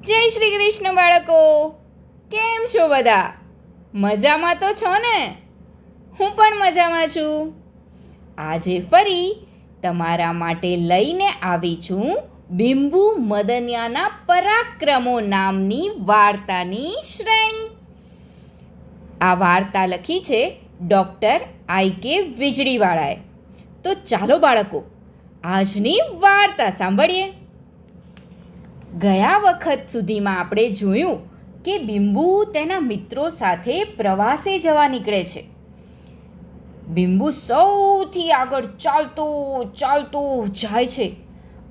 જય શ્રી કૃષ્ણ બાળકો, કેમ છો બધા? મજામાં તો છો ને? હું પણ મજામાં છું. આજે ફરી તમારા માટે લઈને આવી છું બિંબુ મદનિયાના પરાક્રમો નામની વાર્તાની શ્રેણી. આ વાર્તા લખી છે ડૉક્ટર આઈ.કે. વીજળીવાળાએ. તો ચાલો બાળકો, આજની વાર્તા સાંભળીએ. ગયા વખત સુધીમાં આપણે જોયું કે બિંબુ તેના મિત્રો સાથે પ્રવાસે જવા નીકળે છે. બિંબુ સૌથી આગળ ચાલતો ચાલતો જાય છે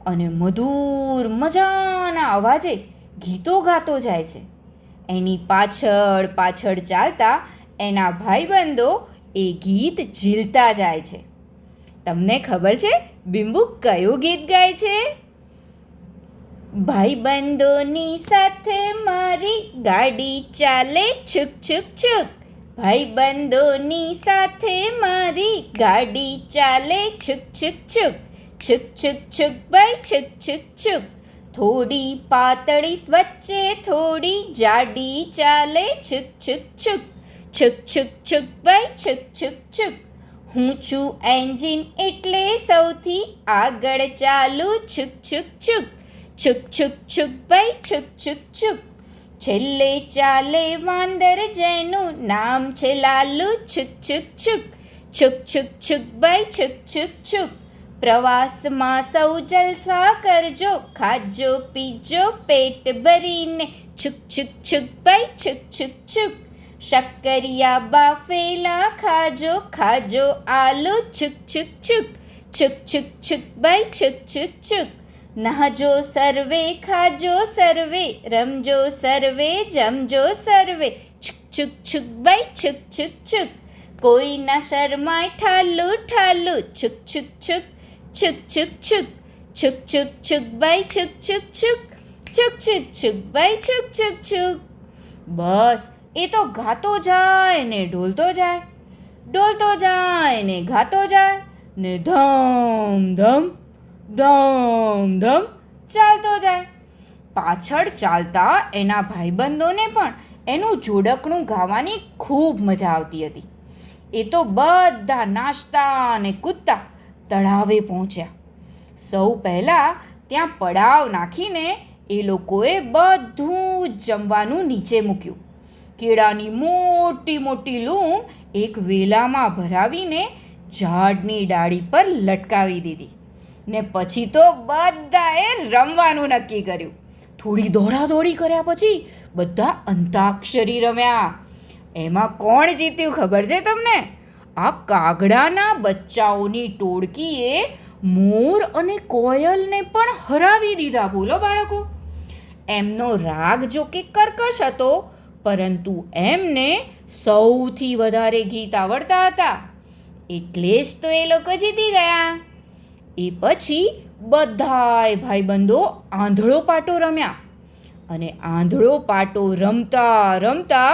અને મધુર મજાના અવાજે ગીતો ગાતો જાય છે. એની પાછળ પાછળ ચાલતા એના ભાઈબંધો એ ગીત ઝીલતા જાય છે. તમને ખબર છે બિંબુ કયું ગીત ગાય છે? ભાઈબંધોની સાથે મારી ગાડી ચાલે છુક છુક છુક. ભાઈબંધોની સાથે મારી ગાડી ચાલે છુક છુક છુક. છુક છુક છુક ભાઈ છુક છુક છુક. થોડી પાતળી વચ્ચે થોડી જાડી ચાલે છુક છુક છુક. છુક છુક છુક ભાઈ છુક છુક છુક. હું છું એન્જિન એટલે સૌથી આગળ ચાલુ છુક છુક છુક. છુક છુક છુક ભાઈ છુક છુક છુક. છેલ્લે ચાલે વાંદર જેનું નામ છે લાલુ છુક છુક છુક. છુક છુક છુક ભાઈ છુક છુક છુક. પ્રવાસમાં સૌ જલસા કરજો, ખાજો પીજો પેટ ભરીને છુક છુક છુક ભાઈ છુક છુક છુક. શક્કરિયા બાફેલા ખાજો, ખાજો આલુ છુક છુક છુક. છુક છુક છુક ભાઈ છુક છુક છુક. નહાજો સર્વે, ખાજો સર્વે, રમજો સર્વે, જમજો સર્વે છુક છુક છુક ભાઈ છુક છુક છુક. કોઈ ના શરમાય ઠાલુ ઠાલુ છુક છુક છુક. છુક છુક છુક. છુક છુક છુક ભાઈ છુક છુક છુક. છુક છુક છુક ભાઈ છુક છુક છુક. બસ એ તો ગાતો જાય ને ઢોલતો જાય, ઢોલતો જાય ને ગાતો જાય ને ધમ ધમ ધમ ધમ ચાલતો જાય. પાછળ ચાલતા એના ભાઈબંધોને પણ એનું જોડકણું ગાવાની ખૂબ મજા આવતી હતી. એ તો બધા નાચતા અને કૂદતા તળાવે પહોંચ્યા. સૌ પહેલાં ત્યાં પડાવ નાખીને એ લોકોએ બધું જ જમવાનું નીચે મૂક્યું. કેળાની મોટી મોટી લૂમ એક વેલામાં ભરાવીને ઝાડની ડાળી પર લટકાવી દીધી ને પછી તો બધાએ રમવાનું નક્કી કર્યું. થોડી દોડાદોડી કર્યા પછી બધા અંતાક્ષરી રમ્યા. એમાં કોણ જીત્યું ખબર છે તમને? આ કાગડાના બચ્ચાઓની ટોળકીએ મોર અને કોયલને પણ હરાવી દીધા. બોલો બાળકો, એમનો રાગ જો કે કર્કશ હતો, પરંતુ એમને સૌથી વધારે ગીત આવડતા હતા, એટલે જ તો એ લોકો જીતી ગયા. એ પછી બધાય ભાઈબંધો આંધળો પાટો રમ્યા અને આંધળો પાટો રમતા રમતા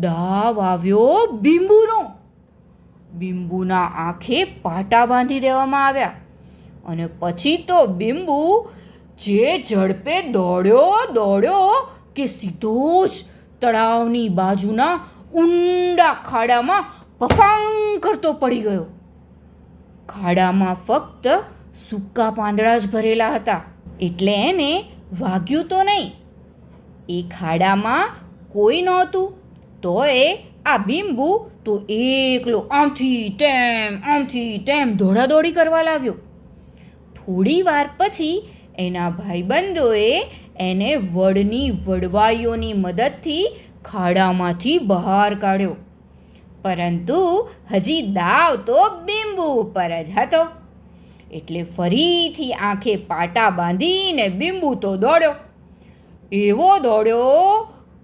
દાવ આવ્યો બિંબુનો. બિંબુના આંખે પાટા બાંધી દેવામાં આવ્યા અને પછી તો બિંબુ જે ઝડપે દોડ્યો દોડ્યો કે સીધો જ તળાવની બાજુના ઊંડા ખાડામાં પફાંગ કરતો પડી ગયો. ખાડામાં ફક્ત સૂકા પાંદડા જ ભરેલા હતા, એટલે એને વાગ્યું તો નહીં. એ ખાડામાં કોઈ નહોતું, તોય આ બિંબુ તો એકલો આમથી તેમ દોડાદોડી કરવા લાગ્યો. થોડી વાર પછી એના ભાઈબંધોએ એને વડની વડવાઈઓની મદદથી ખાડામાંથી બહાર કાઢ્યો. પરંતુ હજી દાવ તો બિંબુ ઉપર જ હતો. એટલે ફરીથી આંખે પાટા બાંધીને બિંબુ તો દોડ્યો. એવો દોડ્યો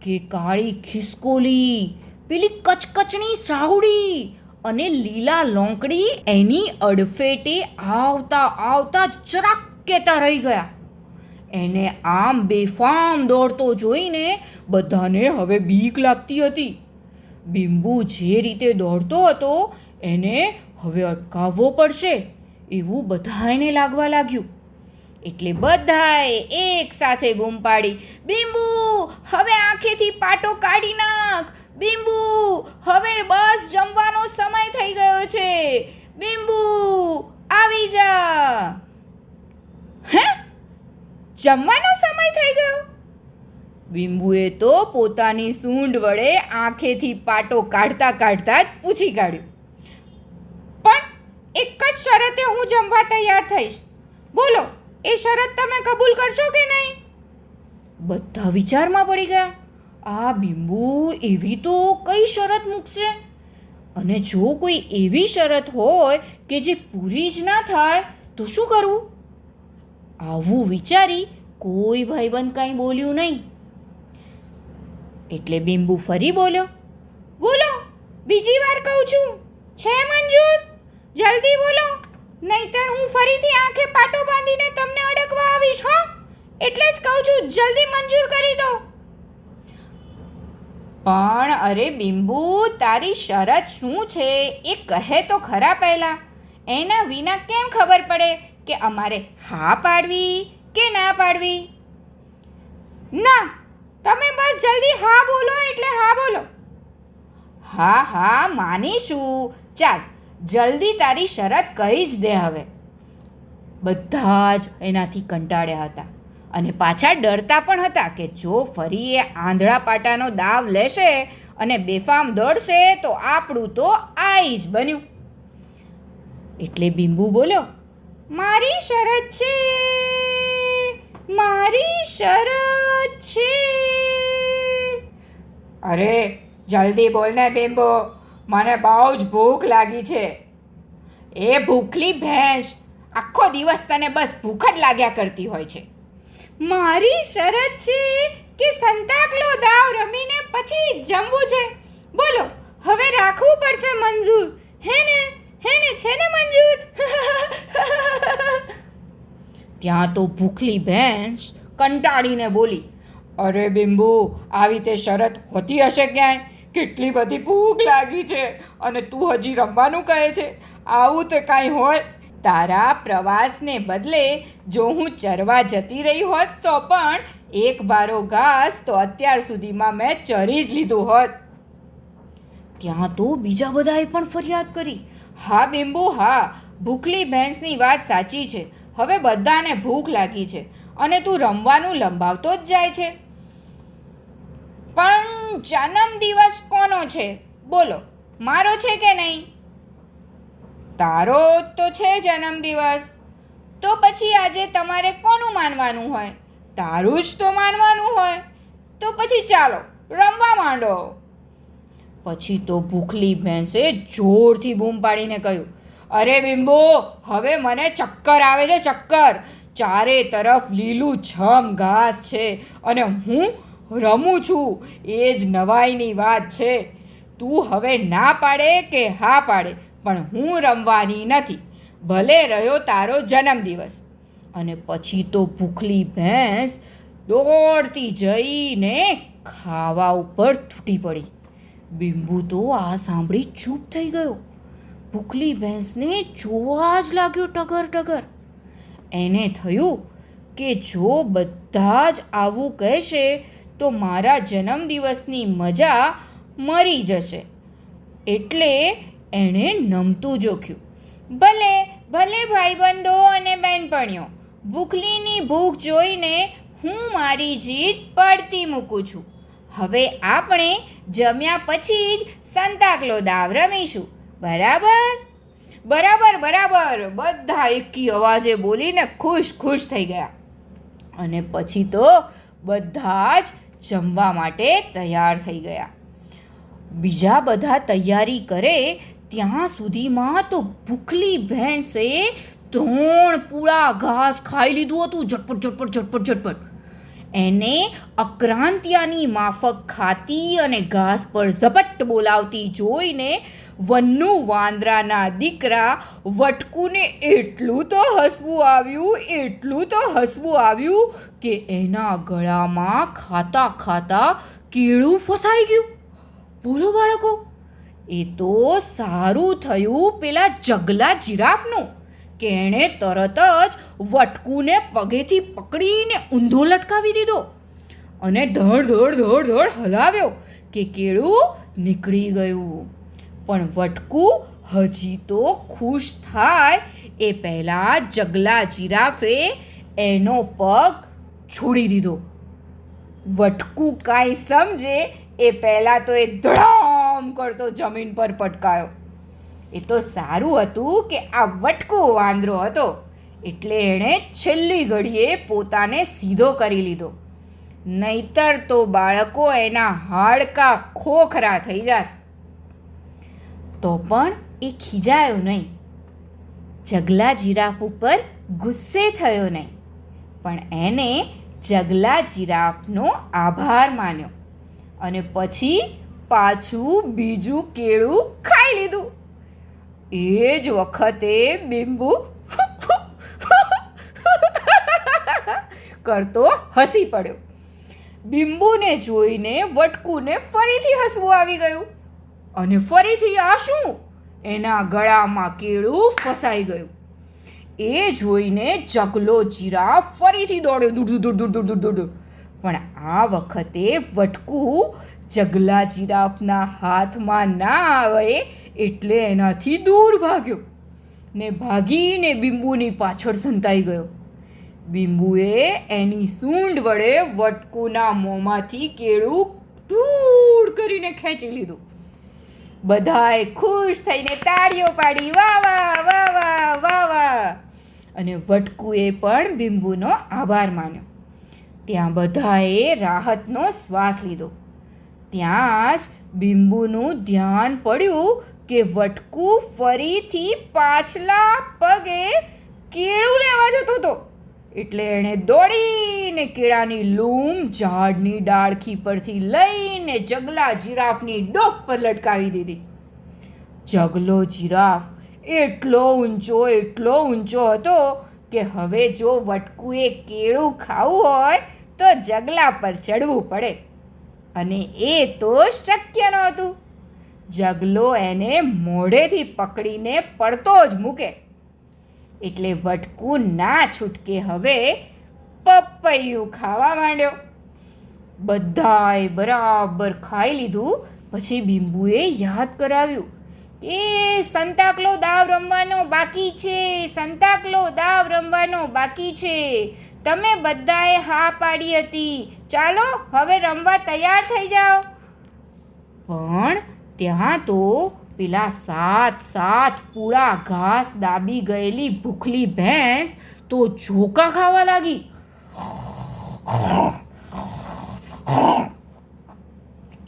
કે કાળી ખિસકોલી, પેલી કચકચની સાહુડી અને લીલા લોંકડી એની અડફેટે આવતા આવતા જરાક કેતા રહી ગયા. એને આમ બેફામ દોડતો જોઈને બધાને હવે બીક લાગતી હતી. બિંબુ જે રીતે દોડતો હતો એને હવે અટકાવવો પડશે એવું બધાને લાગવા લાગ્યું. એટલે બધાએ એક સાથે બૂમ પાડી, બીંબુ હવે આંખેથી પાટો કાઢી નાખ, બીંબુ હવે બસ જમવાનો સમય થઈ ગયો છે, બીંબુ આવી જા. હે, જમવાનો સમય થઈ ગયો? બીંબુએ તો પોતાની સૂંઢ વડે આંખેથી પાટો કાઢતા કાઢતા જ પૂછી કાઢ્યું, પણ એક જ શરતે હું જમવા તૈયાર થઈશ, બોલો એ શરત તમે કબૂલ કરશો કે નહીં? બધા વિચારમાં પડી ગયા. આ બીંબુ એવી તો કઈ શરત મૂકશે? અને જો કોઈ એવી શરત હોય કે જે પૂરી જ ના થાય તો શું કરવું? આવું વિચારી કોઈ ભાઈબંધ કાંઈ બોલ્યું નહીં. એટલે બીંબુ ફરી બોલ્યો, બોલો બીજી વાર કહું છું, છે મંજૂર? જલ્દી બોલો, નહીંતર હું ફરીથી આંખે પાટો બાંધીને તમને અડકવા આવીશ. હો, એટલે જ કહું છું, જલ્દી મંજૂર કરી દો. પણ અરે બીંબુ, તારી શરત શું છે એ કહે તો ખરા પહેલા. એના વિના કેમ ખબર પડે કે અમારે હા પાડવી કે ના પાડવી? ના, તમે બસ જલ્દી હા બોલો એટલે હા બોલો. હા હા માનીશું, ચાલ જલ્દી તારી શરત કહી જ દે હવે. બધા જ એનાથી કંટાળ્યા હતા અને પાછા ડરતા પણ હતા કે જો ફરી એ આંધળા પાટાનો દાવ લેશે અને બેફામ દોડશે તો આપણું તો આઈ જ બન્યું. એટલે બીંબુ બોલ્યો, મારી શરત છે, મારી શરત છે. અરે જલ્દી બોલને બીંબુ, મને બહુ જ ભૂખ લાગી છે. એ ભૂખલી ભેંસ, આખો દિવસ તને બસ ભૂખ જ લાગ્યા કરતી હોય છે. મારી શરત છે કે સંતાકલો દાવ રમીને પછી જમવું છે. બોલો હવે રાખવું પડશે મંજૂર, હે ને છે ને મંજૂર? ત્યાં તો ભૂખલી ભેંસ કંટાળીને બોલી, અરે બીંબુ, આવી તે શરત હોતી હશે ક્યાંય? કેટલી બધી ભૂખ લાગી છે અને તું હજી રમવાનું કહે છે? આવું તો કાંઈ હોય? તારા પ્રવાસને બદલે જો હું ચરવા જતી રહી હોત તો પણ એક બારો ઘાસ તો અત્યાર સુધીમાં મેં ચરી જ લીધું હોત. ત્યાં તો બીજા બધાએ પણ ફરિયાદ કરી, હા બીંબુ હા, ભૂખલી ભેંસની વાત સાચી છે. હવે બધાને ભૂખ લાગી છે અને તું રમવાનું લંબાવતો જ જાય છે. પણ જન્મદિવસ કોનો છે? બોલો, મારો છે કે નહીં? તારો તો છે જન્મદિવસ. તો પછી આજે તમારે કોનું માનવાનું હોય? તારું જ તો માનવાનું હોય. તો પછી ચાલો રમવા માંડો. પછી તો ભૂખલી ભેંસે જોરથી બૂમ પાડીને કહ્યું, અરે બીંબુ, હવે મને ચક્કર આવે છે, ચક્કર. ચારે તરફ લીલું છમ ઘાસ છે અને હું રમું છું, એ જ નવાઈની વાત છે. તું હવે ના પાડે કે હા પાડે, પણ હું રમવાની નથી, ભલે રહ્યો તારો જન્મદિવસ. અને પછી તો ભૂખલી ભેંસ દોડતી જઈને ખાવા ઉપર તૂટી પડી. બીંબુ તો આ સાંભળી ચૂપ થઈ ગયો. ભૂખલી ભેંસને જોવા જ લાગ્યો ટગર ટગર. એને થયું કે જો બધા જ આવું કહેશે તો મારા જન્મદિવસની મજા મરી જશે. એટલે એણે નમતું જોખ્યું, ભલે ભલે ભાઈબંધો અને બહેનપણીઓ, ભૂખલીની ભૂખ જોઈને હું મારી જીદ પડતી મૂકું છું. હવે આપણે જમ્યા પછી જ સંતાકલો દાવ રમીશું, બરાબર? બરાબર બરાબર, બધા એકી અવાજે બોલીને ખુશ ખુશ થઈ ગયા. અને પછી તો બધા જ જમવા માટે તૈયાર થઈ ગયા. બીજા બધા તૈયારી કરે ત્યાં સુધીમાં તો ભૂખલી ભેંસે 3 પૂળા ઘાસ ખાઈ લીધું હતું, ઝટપટ ઝટપટ ઝટપટ ઝટપટ. એને અક્રાંતિયાની માફક ખાતી અને ઘાસ પર ઝપટ બોલાવતી જોઈને વનનું વાંદરાના દીકરા વટકુને એટલું તો હસવું આવ્યું કે એના ગળામાં ખાતા ખાતા કેળું ફસાઈ ગયું. બોલો બાળકો, એ તો સારું થયું પેલા જગલા જીરાફનું કે એણે તરત જ વટકુને પગેથી પકડીને ઊંધો લટકાવી દીધો અને ધડ ધડ ધડ ધડ હલાવ્યો કે કેળું નીકળી ગયું. પણ વટકું હજી તો ખુશ થાય એ પહેલાં જગલા જીરાફે એનો પગ છોડી દીધો. વટકું કાંઈ સમજે એ પહેલાં તો એ ધડામ કરતો જમીન પર પટકાયો. એ તો સારું હતું કે આ વટકુ વાંદરો હતો એટલે એણે છેલ્લી ઘડીએ પોતાને સીધો કરી લીધો. નહીતર તો બાળકો એના હાડકાં ખોખરા થઈ જાય. તો પણ એ ખીજાયો નહીં, જગલા જીરાફ ઉપર ગુસ્સે થયો નહીં, પણ એને જગલા જીરાફનો આભાર માન્યો અને પછી પાછું બીજું કેળું ખાઈ લીધું. એ જ વખતે બીંબુ કરતો હસી પડ્યો. બીંબુને જોઈને વટકુને ફરીથી હસવું આવી ગયું અને ફરીથી આ શું? એના ગળામાં કેળું ફસાઈ ગયું. એ જોઈને જગલો જીરાફ ફરીથી દોડ્યો દુડ. પણ આ વખતે વટકું જગલા જીરાફના હાથમાં ના આવે એટલે એનાથી દૂર ભાગ્યો ને ભાગીને બીંબુની પાછળ સંતાઈ ગયો. બીંબુએ એની સૂંઢ વડે વટકુના મોંમાંથી કેળું દૂર કરીને ખેંચી લીધું. બધાએ ખુશ થઈને તાળીઓ પાડી, વાહ વાહ વાહ વાહ વાહ વાહ. અને વટકુએ પણ બીંબુનો આભાર માન્યો. ત્યાં બધાએ રાહતનો શ્વાસ લીધો. ત્યાં જ બીંબુનું ધ્યાન પડ્યું કે વટકુ ફરીથી પાછલા પગે કેળું લેવા જતો હતો. એટલે એણે દોડીને કેળાની લૂમ ઝાડની ડાળખી પરથી લઈને જગલા જીરાફની ડોક પર લટકાવી દીધી. જગલો જીરાફ એટલો ઊંચો હતો કે હવે જો વટકુએ કેળું ખાવું હોય તો જગલા પર ચડવું પડે અને એ તો શક્ય નહોતું. જગલો એને મોઢેથી પકડીને પડતો જ મૂકે. એટલે વટકુ ના છૂટકે હવે પપૈયું ખાવા માંડ્યો. બધાએ બરાબર ખાઈ લીધું. પછી બીંબુએ યાદ કરાવ્યું કે સંતાકલો દાવ રમવાનો બાકી છે, સંતાકલો દાવ રમવાનો બાકી છે. તમે બધાએ હા પાડી હતી, ચાલો હવે રમવા તૈયાર થઈ જાઓ. પણ ત્યાં તો પેલા સાત પૂળા ઘાસ દાબી ગયેલી ભૂખલી ભેંસ તો ઝોકા ખાવા લાગી.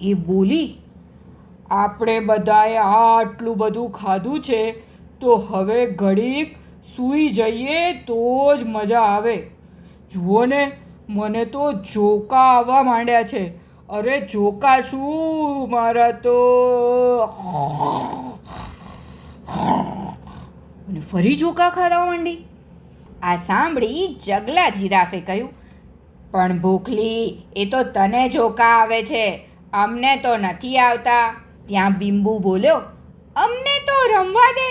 એ બોલી, આપણે બધાએ આટલું બધું ખાધું છે તો હવે ઘડીક સૂઈ જઈએ તો જ મજા આવે. જુઓ ને, મને તો ઝોકા આવવા માંડ્યા છે. અરે ઝોકા શું મારા તો. અને ફરી ઝોકા ખાવા માંડી. આ સાંભળી જગલા જીરાફે કહ્યું, પણ ભૂખલી, એ તો તને ઝોકા આવે છે, અમને તો નથી આવતા. ત્યાં બીંબુ બોલ્યો, અમને તો રમવા દે,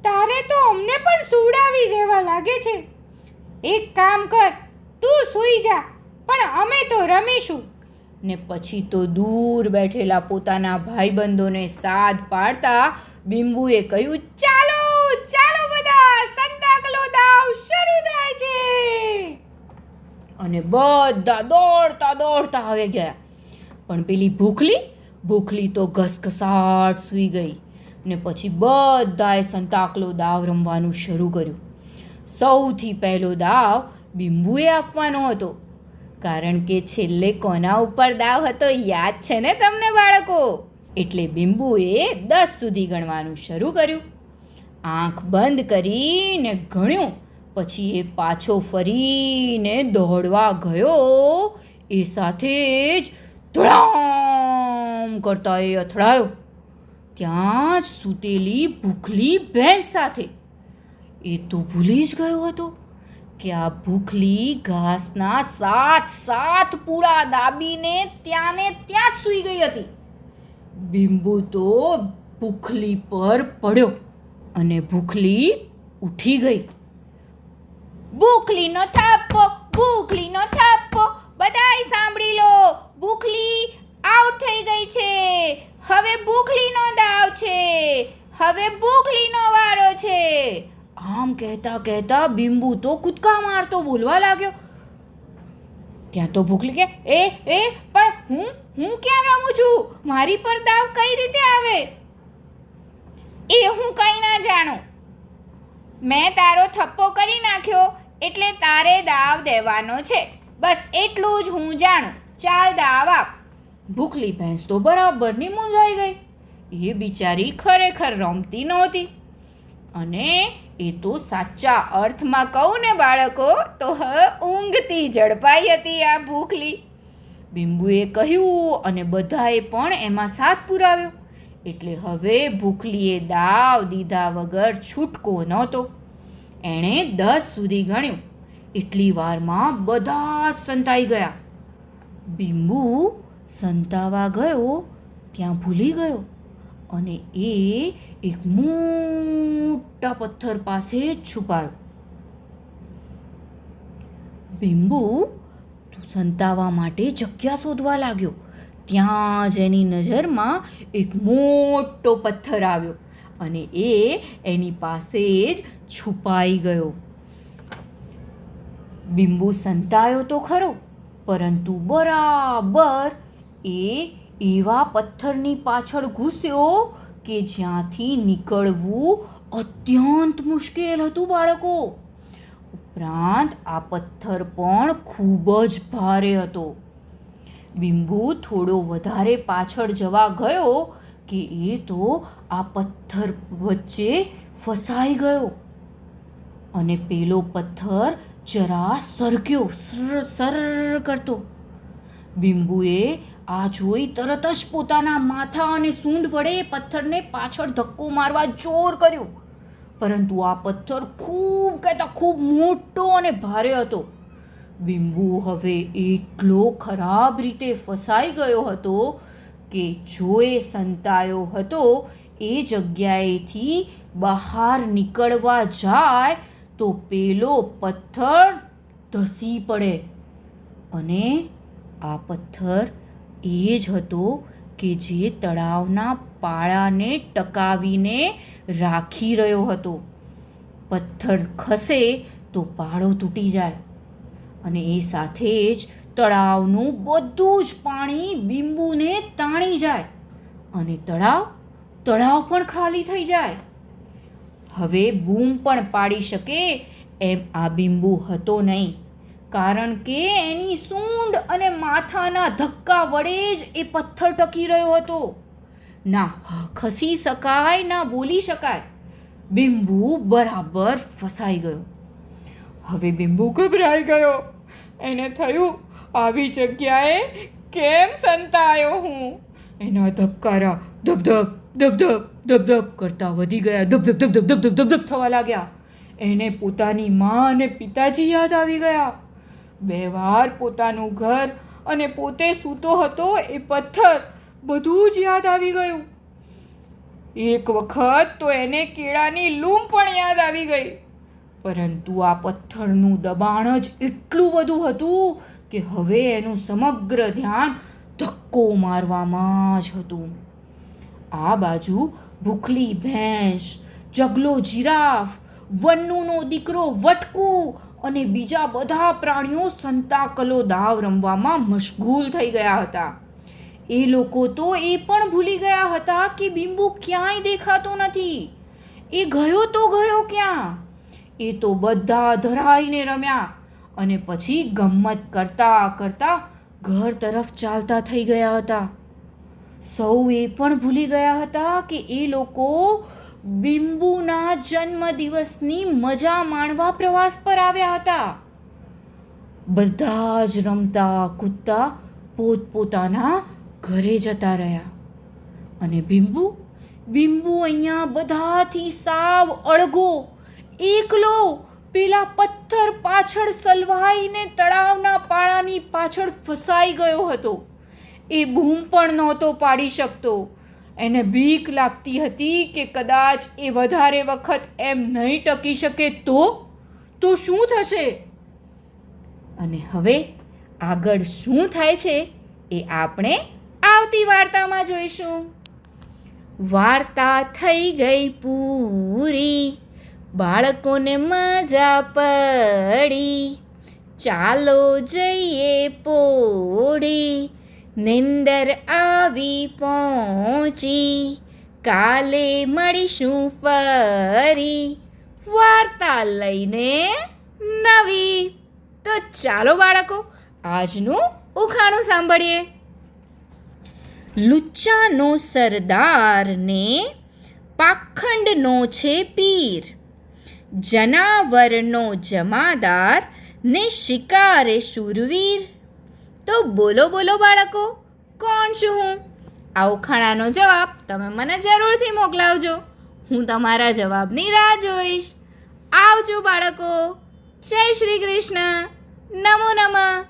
તારે તો અમને પણ સુવડાવી દેવા લાગે છે. એક કામ કર, તું સૂઈ જા, પણ અમે તો રમીશું. ને પછી તો દૂર બેઠેલા પોતાના ભાઈબંધોને સાદ પાડતા બીંબુએ કહ્યું, ચાલો ચાલો બધા, સંતાકલો દાવ શરૂ થાય છે. અને બધા દોડતા આવી ગયા. પણ પેલી ભૂખલી તો ઘસઘસાટ સૂઈ ગઈ. ને પછી બધાએ સંતાકલો દાવ રમવાનું શરૂ કર્યું. સૌથી પહેલો દાવ બીંબુએ આપવાનો હતો, કારણ કે છેલ્લે કોના ઉપર દાવ હતો યાદ છે ને તમને બાળકો? એટલે બીંબુએ 10 સુધી ગણવાનું શરૂ કર્યું. આંખ બંધ કરીને ગણ્યું. પછી એ પાછો ફરીને દોડવા ગયો. એ સાથે જ ધડામ કરતા એ અથડાયો ત્યાં જ સૂતેલી ભૂખલી ભેંસ સાથે. એ તો ભૂલી જ ગયો હતો કે આ ભૂખલી ઘાસના સાત પૂળા દાબીને ત્યાં જ સૂઈ ગઈ હતી. બીંબુ તો ભૂખલી પર પડ્યો અને ભૂખલી ઉઠી ગઈ. ભૂખલીનો થાપ્પો, ભૂખલીનો થાપ્પો. બધાય સાંભળી લો, ભૂખલી આઉટ થઈ ગઈ છે. હવે ભૂખલીનો દાવ છે. હવે ભૂખલીનો વારો છે. આમ કહેતા કહેતા બિંબુ તો કૂદકા મારતો બોલવા લાગ્યો. ત્યાં તો ભૂખલી કે પણ હું ક્યાં રમું છું? મારી પર દાવ કઈ રીતે આવે? એ હું કંઈ ના જાણું. મેં તારો થપ્પો કરી નાખ્યો એટલે તારે દાવ દેવાનો છે. બસ એટલું જ હું જાણું. ચાલ દાવ આપ. ભૂખલી ભેંસ તો બરાબરની મૂંઝાઈ ગઈ. એ બિચારી ખરેખર રમતી નહોતી. અને એ તો સાચા અર્થમાં કહું ને બાળકો, તો ઊંઘતી ઝડપાઈ હતી આ ભૂખલી. બિંબુએ કહ્યું અને બધાએ પણ એમાં સાથ પુરાવ્યો. એટલે હવે ભૂખલીએ દાવ દીધા વગર છૂટકો નહોતો. એણે 10 સુધી ગણ્યું. એટલી વારમાં બધા સંતાઈ ગયા. બિંબુ સંતાવા ગયો ત્યાં ભૂલી ગયો અને એ એક મોટા પથ્થર પાસે જ છુપાયો. બિંબુ સંતાવા માટે જગ્યા શોધવા લાગ્યો. ત્યાં જ એની નજરમાં એક મોટો પથ્થર આવ્યો અને એ એની પાસે જ છુપાઈ ગયો. બિંબુ સંતાયો તો ખરો, પરંતુ બરાબર એ એવા પથ્થરની પાછળ ઘૂસ્યો કે જ્યાંથી નીકળવું અત્યંત મુશ્કેલ હતું બાળકો. ઉપરાંત આ પથ્થર પણ ખૂબ જ ભારે હતો. બિંબુ થોડો વધારે પાછળ જવા ગયો કે એ તો આ પથ્થર વચ્ચે ફસાઈ ગયો અને પેલો પથ્થર જરા સરક્યો, સર કરતો. બિંબુએ આ જોઈ તરત જ પોતાના માથા અને સૂંઢ વડે પથ્થરને પાછળ ધક્કો મારવા જોર કર્યો. પરંતુ આ પથ્થર ખૂબ મોટો અને ભારે હતો. બિંબુ હવે એટલો ખરાબ રીતે ફસાઈ ગયો હતો કે જો એ સંતાયો હતો એ જગ્યાએથી બહાર નીકળવા જાય તો પેલો પથ્થર ધસી પડે. અને આ પથ્થર એ જ હતો કે જે તળાવના પાળાને ટકાવીને રાખી રહ્યો હતો. પથ્થર ખસે તો પાળો તૂટી જાય અને એ સાથે જ તળાવનું બધું જ પાણી બિંબુને તાણી જાય અને તળાવ પણ ખાલી થઈ જાય. હવે બૂમ પણ પાડી શકે એમ આ બિંબુ હતો નહીં, કારણ કે એની સૂંઢ અને માથાના ધક્કા વડે જ એ પથ્થર ટકી રહ્યો હતો. ના ખસી શકાય ના બોલી શકાય. બિંબુ બરાબર ફસાઈ ગયો. હવે બિંબુ ગભરાઈ ગયો. એને થયું, આવી જગ્યાએ કેમ સંતાયો હું? એના ધબકારા ધબધબ ધબધબ ધબધબ કરતા વધી ગયા. ધબધબ ધબધબ ધબધબ ધબધબ થવા લાગ્યા. એને પોતાની મા અને પિતાજી યાદ આવી ગયા. 2 વાર પોતાનું ઘર અને પોતે સૂતો હતો એ પથ્થર બધું જ યાદ આવી ગયું. એક વખત તો એને કેળાની લૂમ પણ યાદ આવી ગઈ. પરંતુ આ પથ્થરનું દબાણ જ એટલું બધું હતું કે હવે એનું સમગ્ર ધ્યાન ધક્કો મારવામાં જ હતું. આ બાજુ ભૂખલી ભેંસ, જગલો જીરાફ, વન્નુનો દીકરો વટકુ અને બીજા બધા પ્રાણીઓ સંતાકલો દાવ રમવામાં મશગુલ થઈ ગયા હતા. એ લોકો તો એ પણ ભૂલી ગયા હતા કે બિંબુ ક્યાંય દેખાતો નથી. એ ગયો તો ગયો ક્યાં? એ તો બધા ધરાઈને રમ્યા અને પછી ગમ્મત કરતા કરતા ઘર તરફ ચાલતા થઈ ગયા હતા. સૌ એ પણ ભૂલી ગયા હતા કે એ લોકો બિંબુના જન્મદિવસની મજા માણવા પ્રવાસ પર આવ્યા હતા. બધા જ રમતા કૂદતા પોતપોતાના ઘરે જતા રહ્યા અને બિંબુ અહીંયા બધાથી સાવ અળગો, એકલો પેલા પથ્થર પાછળ સલવાઈને તળાવના પાળાની પાછળ ફસાઈ ગયો હતો. એ બૂમ પણ નહોતો પાડી શકતો. એને બીક લાગતી હતી કે કદાચ એ વધારે વખત એમ નહીં ટકી શકે તો શું થશે? અને હવે આગળ શું થાય છે એ આપણે આવતી વાર્તામાં જોઈશું. વાર્તા થઈ ગઈ પૂરી, બાળકોને મજા પડી. ચાલો જઈએ પોડી, નિંદર આવી પહોંચી. કાલે મળીશું ફરી, વાર્તા લઈને નવી. તો ચાલો બાળકો, આજનું ઉખાણું સાંભળીએ. લુચ્ચાનો સરદાર ને પાખંડનો છે પીર, જનાવરનો જમાદાર ને શિકારે શૂરવીર. તો બોલો બોલો બાળકો, કોણ છું હું? આ ઉખાણાનો જવાબ તમે મને જરૂરથી મોકલાવજો. હું તમારા જવાબની રાહ જોઈશ. આવજો બાળકો. જય શ્રી કૃષ્ણ. નમો નમઃ.